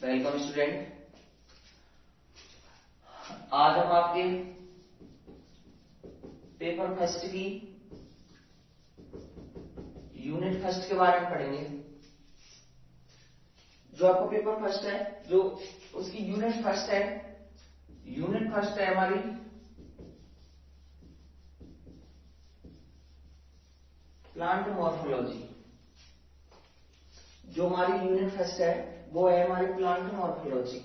Welcome student. आज हम आपके पेपर फर्स्ट की यूनिट फर्स्ट के बारे में पढ़ेंगे। जो आपका पेपर फर्स्ट है, जो उसकी यूनिट फर्स्ट है, यूनिट फर्स्ट है हमारी प्लांट मॉर्फोलॉजी। जो हमारी यूनिट फर्स्ट है वो है हमारी प्लांट मॉर्फोलॉजी।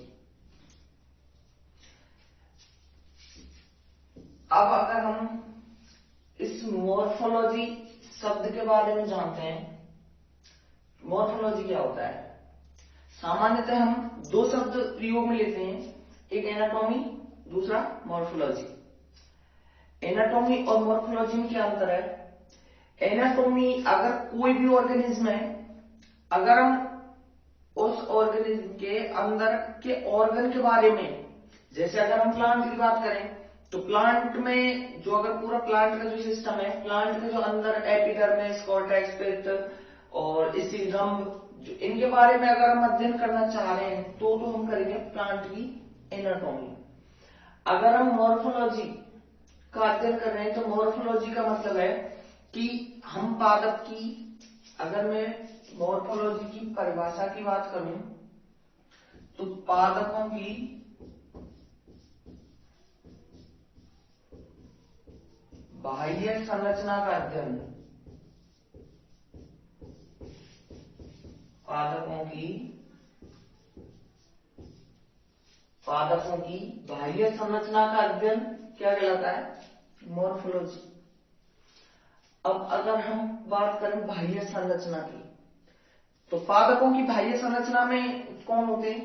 अब अगर हम इस मॉर्फोलॉजी शब्द के बारे में जानते हैं, मॉर्फोलॉजी क्या होता है। सामान्यतः हम दो शब्द प्रयोग में लेते हैं, एक एनाटॉमी, दूसरा मॉर्फोलॉजी। एनाटॉमी और मॉर्फोलॉजी में क्या अंतर है। एनाटॉमी अगर कोई भी ऑर्गेनिज्म है, अगर हम उस ऑर्गेनिज्म के अंदर के ऑर्गन के बारे में, जैसे अगर हम प्लांट की बात करें तो प्लांट में जो अगर पूरा प्लांट का जो सिस्टम है, प्लांट के जो अंदर एपिडर्मिस, कॉर्टेक्स, पित्त और इसीलम, जो इनके बारे में अगर हम अध्ययन करना चाह रहे हैं तो हम करेंगे प्लांट की एनाटॉमी। अगर हम मॉर्फोलॉजी का अध्ययन कर रहे हैं तो मॉर्फोलॉजी का मतलब है कि हम पादप की, अगर मैं मॉर्फोलॉजी की परिभाषा की बात करूं तो पादपों की बाह्य संरचना का अध्ययन, पादपों की बाह्य संरचना का अध्ययन क्या कहलाता है, मॉर्फोलॉजी। अब अगर हम बात करें बाह्य संरचना की तो पादपों की बाह्य संरचना में कौन होते हैं,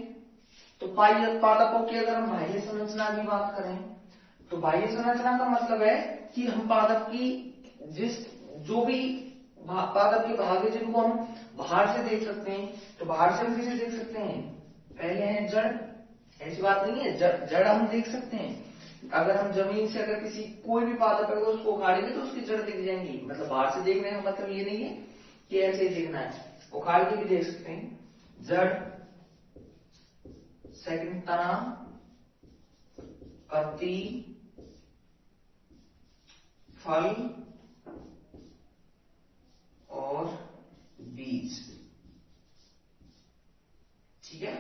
तो पादपों की अगर हम बाह्य संरचना की बात करें तो बाह्य संरचना का मतलब है कि हम पादप की जो भी पादप के भाग है जिनको हम बाहर से देख सकते हैं, तो बाहर से हम किसे देख सकते हैं, पहले है जड़। ऐसी बात नहीं है, जड़ हम देख सकते हैं। अगर हम जमीन से अगर किसी कोई भी पादप है उसको उखाड़ेंगे तो उसकी जड़ दिख जाएंगी। मतलब बाहर से देखने का मतलब ये नहीं है कि ऐसे ही देखना है, उखाड़ के भी देख सकते हैं। जड़, सेकंड तना, पत्ती, फल और बीज। ठीक है।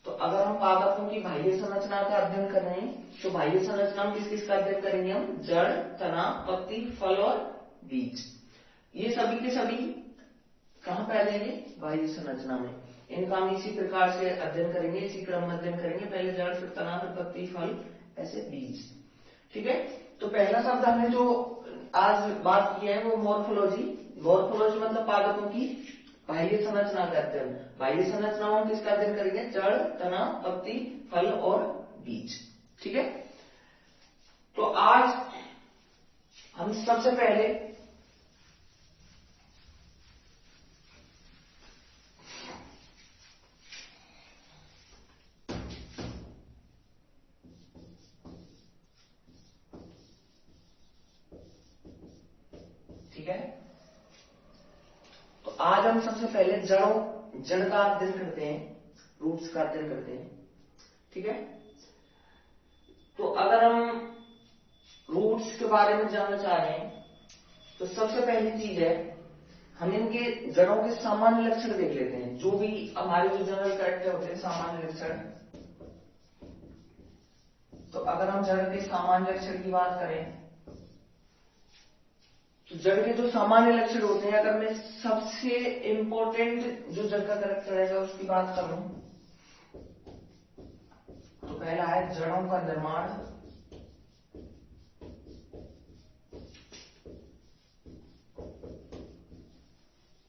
तो अगर हम पादपों की बाह्य संरचना का अध्ययन कर रहे हैं तो बाह्य संरचना में किस किस का अध्ययन करेंगे हम, जड़, तना, पत्ती, फल और बीज। ये सभी के सभी कहां फैलेंगे, बाह्य संरचना में। इनका हम इसी प्रकार से अध्ययन करेंगे, इसी क्रम में अध्ययन करेंगे। पहले जड़, फिर तना, फिर पत्ती, फल, ऐसे बीज। ठीक है। तो पहला शब्द हमने जो आज बात की है वो मॉर्फोलॉजी। मॉर्फोलॉजी मतलब पादपों की बाह्य संरचना का अध्ययन। बाह्य संरचना में किसका अध्ययन करेंगे, जड़, तना, पत्ती, फल और बीज। ठीक है। तो आज हम सबसे पहले आज हम सबसे पहले जड़ का अध्ययन करते हैं, रूट्स का अध्ययन करते हैं। ठीक है। तो अगर हम रूट्स के बारे में जानना चाह रहे हैं तो सबसे पहली चीज है हम इनके जड़ों के सामान्य लक्षण देख लेते हैं। जो भी हमारे जो जनरल कैरेक्टर होते हैं, सामान्य लक्षण। तो अगर हम जड़ के सामान्य लक्षण की बात करें तो जड़ के जो सामान्य लक्षण होते हैं, अगर मैं सबसे इंपॉर्टेंट जो जड़ का कैरेक्टर है उसकी बात करूं तो पहला है जड़ों का निर्माण।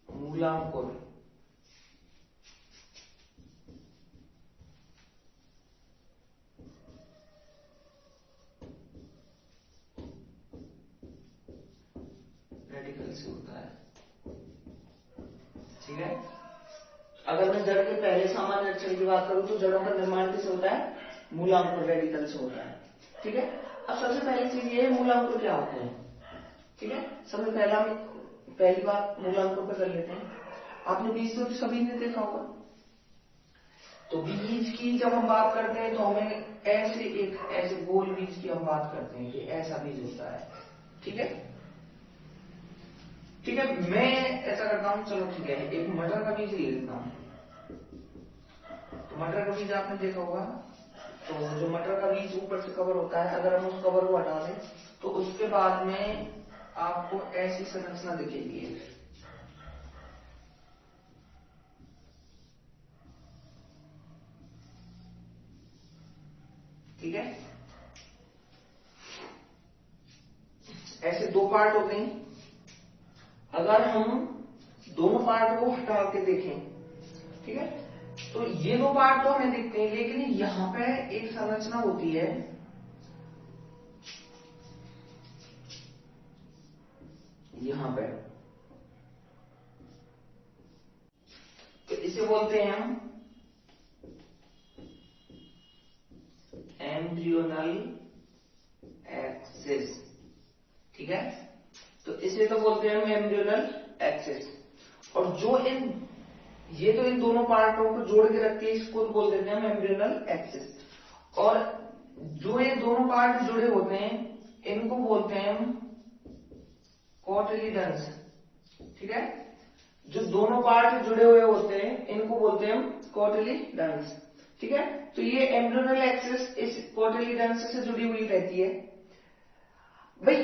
मूलांकुर। रेडिकल से होता है। ठीक है। अगर मैं जड़ के पहले सामान्य लक्षण की बात करूं तो जड़ों का निर्माण किससे होता है, मूलांकुर, रेडिकल से होता है। ठीक है। अब सबसे पहली चीज ये है मूलांकुर क्या होते हैं। ठीक है। सबसे पहली बात मूलांकुर पर कर लेते हैं। आपने बीज तो सभी ने देखा होगा तो बीज की जब हम बात करते हैं तो हमें ऐसे गोल बीज की हम बात करते हैं कि ऐसा बीज होता है। ठीक है, ठीक है, मैं ऐसा करता हूं, चलो ठीक है, एक मटर का बीज ले लेता हूं। तो मटर का बीज आपने देखा होगा, तो जो मटर का बीज ऊपर से कवर होता है, अगर हम उस कवर को हटा दें तो उसके बाद में आपको ऐसी संरचना दिखेगी। ठीक है, ऐसे दो पार्ट होते हैं। अगर हम दोनों पार्ट को हटा के देखें, ठीक है, तो ये दो पार्ट तो हमें दिखते हैं, लेकिन यहां पे एक संरचना होती है, यहां पे, तो इसे बोलते हैं हम एम्ब्रियोनल एक्सिस। ठीक है, तो इसे तो बोलते हैं हम एम्ब्रियोनल एक्सिस। और जो ये तो इन दोनों पार्टों को जोड़ के रखती है, इसको तो बोल देते हैं हम एम्ब्रियोनल एक्सिस। और जो ये दोनों पार्ट जुड़े होते हैं इनको बोलते हैं हम कोटिलिडन्स। ठीक है, जो दोनों पार्ट जुड़े हुए होते हैं इनको बोलते हैं हम कोटिलिडन्स। ठीक है, तो ये एम्ब्रियोनल एक्सिस इस कोटिलिडन्स से जुड़ी हुई रहती है। भाई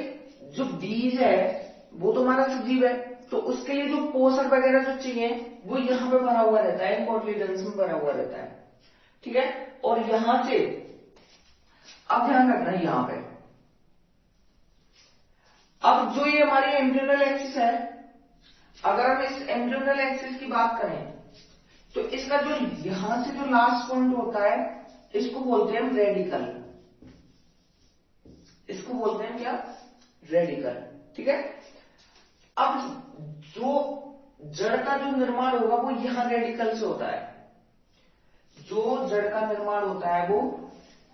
जो बीज है वो तो हमारा सजीव है, तो उसके लिए जो पोषक वगैरह जो चाहिए वो यहां पे भरा हुआ रहता है, कोटिलिडन्स में भरा हुआ रहता है। ठीक है, और यहां से अब ध्यान रखना है, यहां पे अब जो ये हमारी एम्ब्रियोनल एक्सिस है, अगर हम इस एम्ब्रियोनल एक्सिस की बात करें तो इसका जो यहां से जो लास्ट पॉइंट होता है इसको बोलते हैं हम रेडिकल। इसको बोलते हैं क्या? रेडिकल। ठीक है, अब जो जड़ का जो निर्माण होगा वो यहां रेडिकल से होता है। जो जड़ का निर्माण होता है वो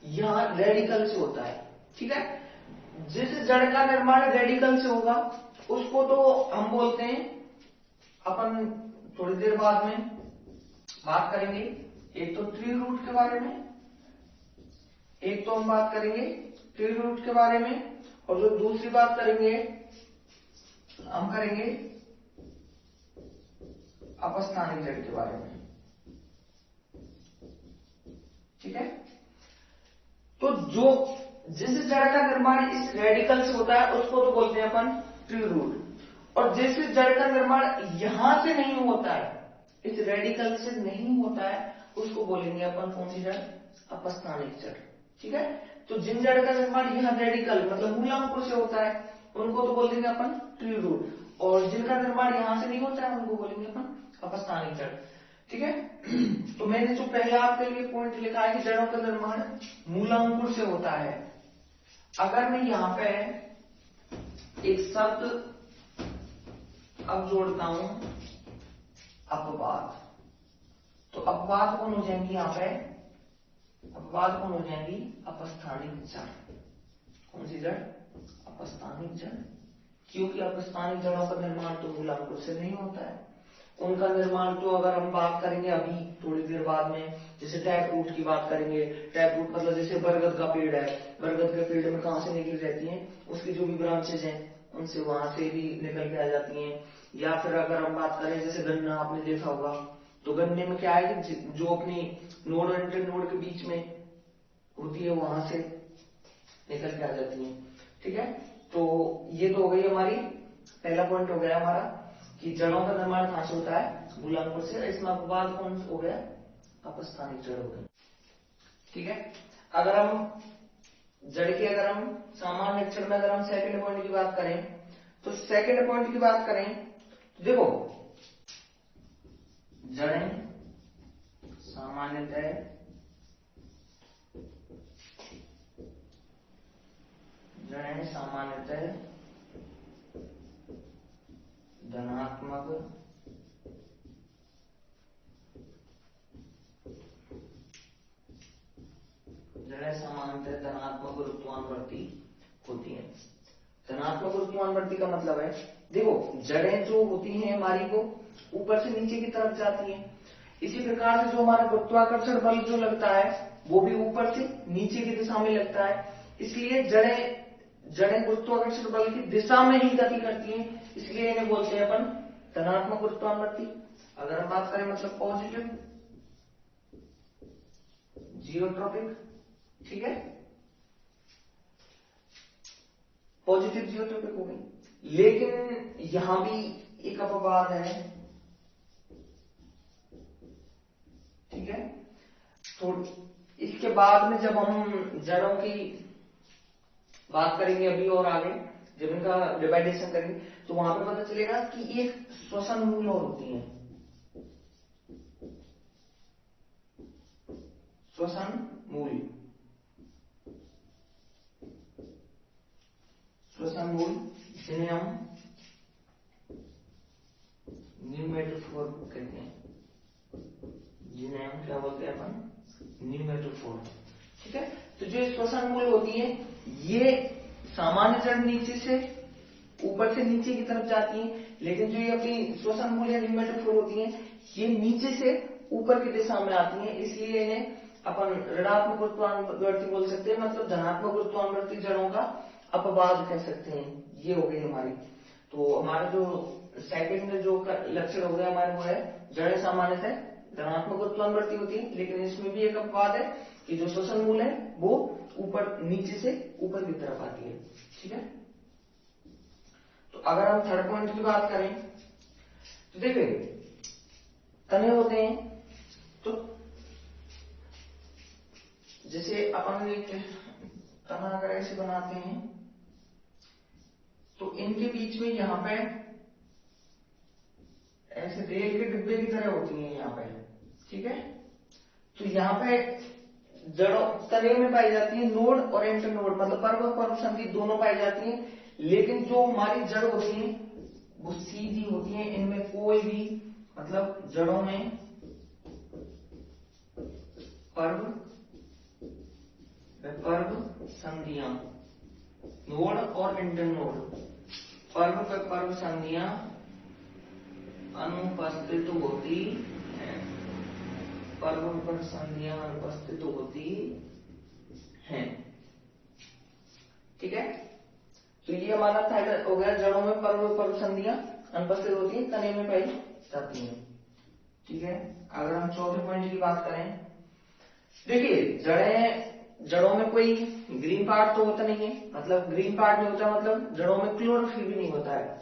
यहां रेडिकल से होता है। ठीक है, जिस जड़ का निर्माण रेडिकल से होगा उसको तो हम बोलते हैं, अपन थोड़ी देर बाद में बात करेंगे, एक तो ट्री रूट के बारे में, एक तो हम बात करेंगे ट्री रूट के बारे में, और जो दूसरी बात करेंगे हम करेंगे अपस्थानिक जड़ के बारे में। ठीक है, तो जो जिस जड़ का निर्माण इस रेडिकल से होता है उसको तो बोलते हैं अपन ट्री रूट, और जिस जड़ का निर्माण यहां से नहीं होता है, इस रेडिकल से नहीं होता है, उसको बोलेंगे अपन कौन सी जड़? अपस्थानिक जड़। ठीक है, तो जिन जड़ का निर्माण यहां रेडिकल मतलब मूलांकुर से होता है उनको तो बोल देंगे अपन ट्री रूट, और जिनका निर्माण यहां से नहीं होता है उनको बोलेंगे अपन अपस्थानिक जड़। ठीक है, तो मैंने जो पहला आपके लिए पॉइंट लिखा है कि जड़ों का निर्माण मूलांकुर से होता है। अगर मैं यहां पे एक शब्द अब जोड़ता हूं अपवाद, तो अपवाद कौन हो जाएंगी? यहां पे अपवाद कौन हो जाएंगी? अपस्थानिक जड़। कौन सी जड़? अपस्थानिक जड़, क्योंकि अपस्थानिक जड़ों का निर्माण तो मूलांकुर से नहीं होता है। उनका निर्माण तो अगर हम बात करेंगे अभी थोड़ी देर बाद में, जैसे टैप रूट की बात करेंगे। टैप रूट मतलब जैसे बरगद का पेड़ है, बरगद के पेड़ में कहां से निकल रहती हैं? उसकी जो भी ब्रांचेज हैं उनसे वहां से भी निकल के आ जाती हैं। या फिर अगर हम बात करें जैसे गन्ना, आपने देखा होगा, तो गन्ने में क्या है कि जो अपनी नोड और इंटर नोड के बीच में होती है वहां से निकल के आ जाती है। ठीक है, तो ये तो हो गई हमारी पहला पॉइंट हो गया हमारा कि जड़ों का निर्माण कहां से होता है? मूलांकुर से। इसमें अपवाद कौन हो गया? अपस्थानिक जड़ हो गया। ठीक है, अगर हम जड़ के अगर हम सामान्य अक्षर में अगर हम सेकंड पॉइंट की बात करें, तो सेकंड पॉइंट की बात करें तो देखो, जड़ें सामान्यतः धनात्मक धनात्मक गुरुत्वानुवर्ती होती है। धनात्मक गुरुत्वानुवर्ती का मतलब है, देखो जड़ें जो होती हैं हमारी वो ऊपर से नीचे की तरफ जाती हैं, इसी प्रकार से जो हमारा गुरुत्वाकर्षण बल जो लगता है वो भी ऊपर से नीचे की दिशा में लगता है, इसलिए जड़ें गुरुत्वाकर्षण बल की दिशा में ही गति करती हैं, इसलिए इन्हें बोलते हैं अपन धनात्मक गुरुत्वाकर्षण। अगर हम बात करें मतलब पॉजिटिव जियोट्रॉपिक, ठीक है, पॉजिटिव जियोट्रॉपिक हो गई। लेकिन यहां भी एक अपवाद है, ठीक है। तो इसके बाद में जब हम जड़ों की बात करेंगे अभी और आगे जब इनका डिवाइडेशन करेंगे तो वहां पे पता चलेगा कि एक श्वसन मूल और होती है, श्वसन मूल, श्वसन मूल जिन्हें हम न्यूमेटोफोर कहते हैं, जिन्हें हम क्या बोलते हैं अपन न्यूमेटोफोर, ठीक है। तो जो श्वसन मूल होती है ये सामान्य जड़ नीचे से ऊपर से नीचे की तरफ जाती है, लेकिन जो ये अपनी श्वसन मूल या न्यूमेटोफोर होती है ये नीचे से ऊपर की दिशा में आती है, इसलिए इन्हें अपन ऋणात्मक गुरुत्वाकर्षण बोल सकते हैं, मतलब धनात्मक गुरुत्वाकर्षण जड़ों का अपवाद कह सकते हैं। ये हो गई हमारी, तो हमारा जो सेकंड जो लक्षण हो गया हमारे वो है जड़ें सामान्यतः धनात्मक गुरुत्वाकर्षण होती है, लेकिन इसमें भी एक अपवाद है कि जो श्वसन मूल है वो ऊपर नीचे से ऊपर की तरफ आती है, ठीक है। तो अगर हम थर्ड पॉइंट की बात करें तो देखिए तने होते हैं, तो जैसे अपन एक तना अगर ऐसे बनाते हैं तो इनके बीच में यहां पे ऐसे रेल के डिब्बे की तरह होती हैं यहाँ पे, ठीक है। तो यहाँ पे जड़ों तने में पाई जाती है नोड और इंटरनोड, मतलब पर्व और पर्व संधि दोनों पाई जाती हैं, लेकिन जो हमारी जड़ होती है वो सीधी होती है, इनमें कोई भी मतलब जड़ों में पर्व संधियां, नोड और इंटरनोड, पर्व संधियां अनुपस्थित होती है, पर्व पर संधियां अनुपस्थित होती हैं, ठीक है। तो ये हमारा थर्ड हो गया, जड़ों में पर्व संधियां अनुपस्थित होती है, तने में पाई जाती हैं, ठीक है। अगर हम चौथे पॉइंट की बात करें, देखिए जड़ों में कोई ग्रीन पार्ट तो होता नहीं है, मतलब ग्रीन पार्ट नहीं होता, मतलब जड़ों में क्लोरोफिल भी नहीं होता है।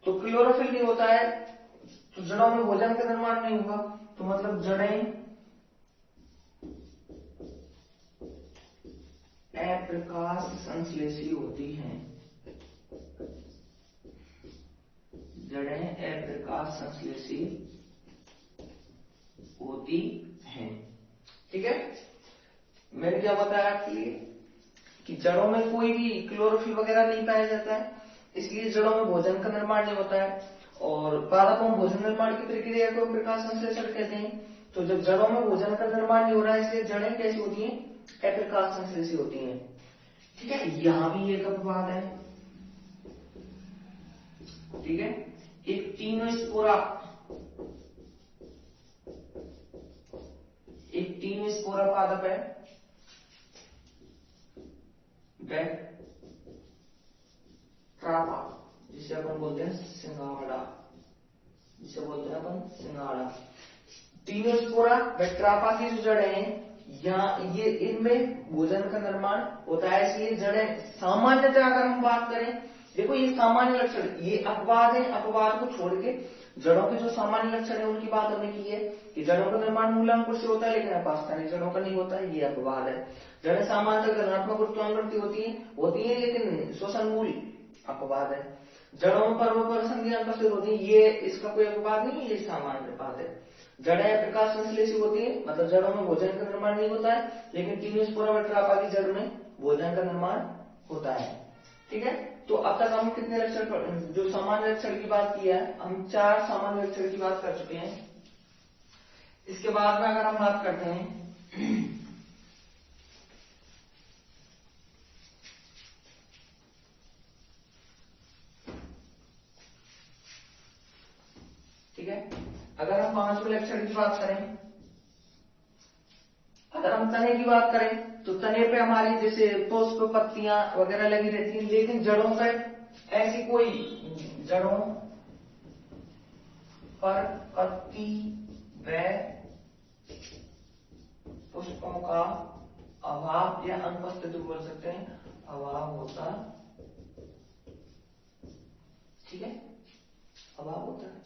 तो क्लोरोफिल नहीं होता है तो जड़ों में भोजन का निर्माण नहीं होगा, तो मतलब जड़ें अप्रकाश संश्लेषी होती हैं, जड़ें अप्रकाश संश्लेषी होती हैं, ठीक है। मैंने क्या बताया आपके लिए कि जड़ों में कोई भी क्लोरोफिल वगैरह नहीं पाया जाता है, इसलिए जड़ों में भोजन का निर्माण नहीं होता है, और पादपों में भोजन निर्माण की प्रक्रिया को प्रकाश संश्लेषण कहते हैं। तो जब जड़ों में भोजन का निर्माण नहीं हो रहा है इसलिए जड़ें कैसी होती हैं, अप्रकाश संश्लेषी होती हैं, ठीक है। यहां भी एक अपवाद है, ठीक है। एक तीन स्पोरा पादप है, बैक्ट्रापा, जिसे अपन बोलते हैं सिंघाड़ा, जिसे बोलते हैं अपन सिंघाड़ा। तीनों स्पोरा बैक्ट्रापा की जो जड़ें हैं यहाँ ये इनमें भोजन का निर्माण होता है, इसलिए जड़ें सामान्यतः अगर हम बात करें, देखो ये सामान्य लक्षण, ये अपवाद है, अपवाद को छोड़ के जड़ों के जो सामान्य लक्षण है उनकी बात हमने की है कि जड़ों का निर्माण मूलांकुर से होता है, लेकिन अपास्थानिक जड़ों का नहीं होता है, ये अपवाद है। जड़ें सामान्यतः धनात्मक गुरुत्वाकर्षण होती है, लेकिन श्वसन मूल अपवाद है। जड़ों में पर्व संधियां अनुपस्थित होती है, ये इसका कोई अपवाद नहीं है, ये सामान्य बात है। जड़ें प्रकाश संश्लेषी होती है, मतलब जड़ों में भोजन का निर्माण नहीं होता है, लेकिन तीनों स्पोरा बैक्ट्रापा की जड़ में भोजन का निर्माण होता है, ठीक है। तो अब तक हम कितने लक्षण, जो सामान्य लक्षण की बात की है, हम 4 सामान्य लक्षण की बात कर चुके हैं। इसके बाद में अगर हम बात करते हैं ठीक है, अगर हम 5वें लक्षण की बात करें हम तने की बात करें तो तने पे हमारी जैसे पुष्प पत्तियां वगैरह लगी रहती हैं, लेकिन जड़ों पर ऐसी कोई, जड़ों पर पत्ती व पुष्पों का अभाव या अनुपस्थिति बोल सकते हैं, अभाव होता, ठीक है, अभाव होता है।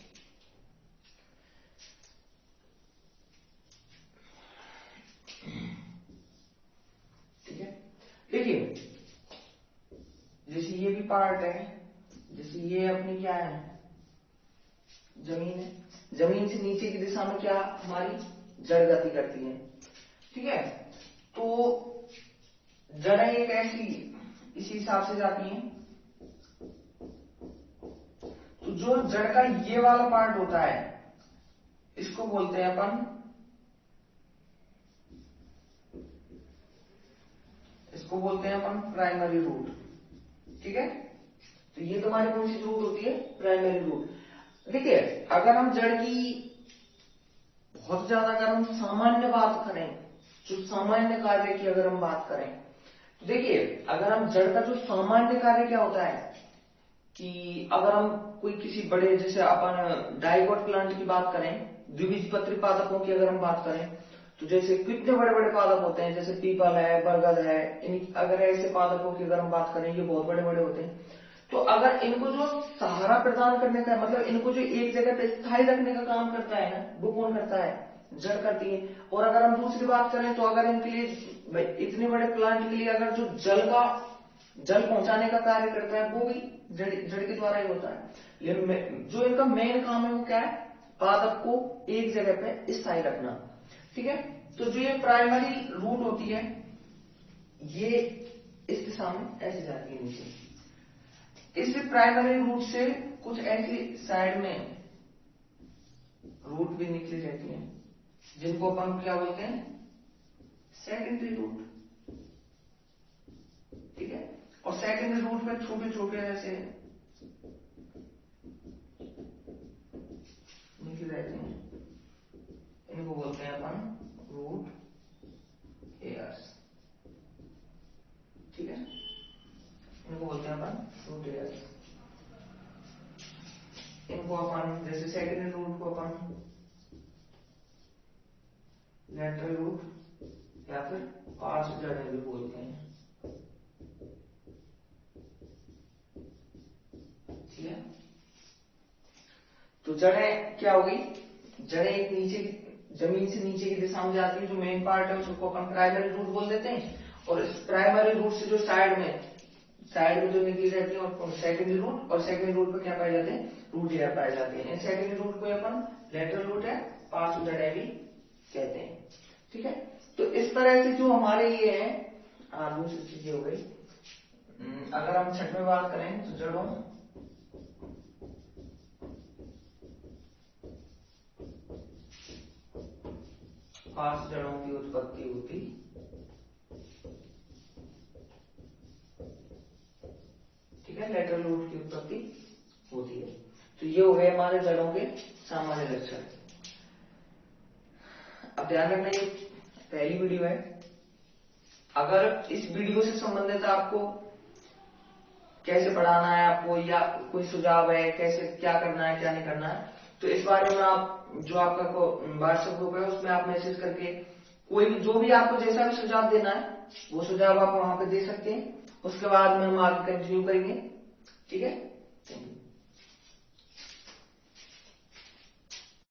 ठीक है, देखिए जैसे ये भी पार्ट है, जैसे ये अपनी क्या है, जमीन है, जमीन से नीचे की दिशा में क्या हमारी जड़ गति करती है। ठीक है, तो जड़ें एक ऐसी इसी हिसाब से जाती हैं। तो जो जड़ का ये वाला पार्ट होता है इसको बोलते हैं अपन, इसको बोलते हैं अपन प्राइमरी रूट। ठीक है, तो ये तुम्हारी कौन सी रूट होती है, प्राइमरी रूट। देखिए अगर हम जड़ की बहुत ज्यादा अगर हम सामान्य बात करें, जो सामान्य कार्य की अगर हम बात करें तो देखिए अगर हम जड़ का जो सामान्य कार्य क्या होता है कि अगर हम कोई किसी बड़े, जैसे अपन डाइकोट प्लांट की बात करें, द्विबीजपत्री पादपों की अगर हम बात करें तो जैसे कितने बड़े बड़े पादप होते हैं, जैसे पीपल है, बरगद है, अगर ऐसे पादपों की अगर हम बात करें ये बहुत बड़े बड़े होते हैं। तो अगर इनको जो सहारा प्रदान करने का, मतलब इनको जो एक जगह पे स्थायी रखने का काम करता है ना, वो कौन करता है, जड़ करती है। और अगर हम दूसरी बात करें तो अगर इनके लिए, इतने बड़े प्लांट के लिए अगर जो जल पहुंचाने का कार्य करता है वो भी जड़ के द्वारा ही होता है। जो इनका मेन काम है वो क्या है, पादप को एक जगह पे स्थायी रखना। ठीक है, तो जो ये प्राइमरी रूट होती है ये इस दिशा में ऐसे जाती है नीचे। इस प्राइमरी रूट से कुछ ऐसी साइड में रूट भी निकली रहती हैं जिनको अपन क्या बोलते हैं, सेकेंडरी रूट। ठीक है, और सेकेंडरी रूट में छोटे छोटे ऐसे निकले रहते हैं, इनको बोलते हैं अपन रूट हेयर्स। ठीक है, इनको बोलते हैं अपन रूट हेयर्स। इनको अपन जैसे सेकेंडरी रूट को अपन लेटरल रूट या फिर पार्श्व जड़ें भी बोलते हैं। ठीक है, तो जड़ें क्या होगी, जड़ें एक नीचे, जमीन से नीचे की दिशा में जाती है, जो मेन पार्ट है उसको अपन प्राइमरी रूट बोल देते हैं। और इस प्राइमरी रूट से जो साइड में जो निकली रहती है और सेकेंडरी रूट, और सेकेंडरी रूट पे क्या पाए जाते हैं, रूट हेयर पाए जाते हैं। सेकेंडरी रूट को अपन लेटरल रूट है, पार्श्व जड़ें भी कहते हैं। ठीक है, तो इस तरह से जो हमारे ये है दूसरी चीजें हो गई। अगर हम छठ में बात करें तो जड़ों पार्श्व जड़ों की उत्पत्ति होती, ठीक है, लेटरल रूट की उत्पत्ति होती है। तो ये हो गए हमारे जड़ों के सामान्य लक्षण। अब ध्यान रखना ये पहली वीडियो है, अगर इस वीडियो से संबंधित आपको कैसे पढ़ाना है आपको, या कोई सुझाव है कैसे क्या करना है क्या नहीं करना है, तो इस बारे में आप जो आपका व्हाट्सएप ग्रुप है उसमें आप मैसेज करके कोई भी, जो भी आपको जैसा भी सुझाव देना है वो सुझाव आप वहां पे दे सकते हैं। उसके बाद में हम आगे कंटिन्यू करेंगे। ठीक है, थैंक यू।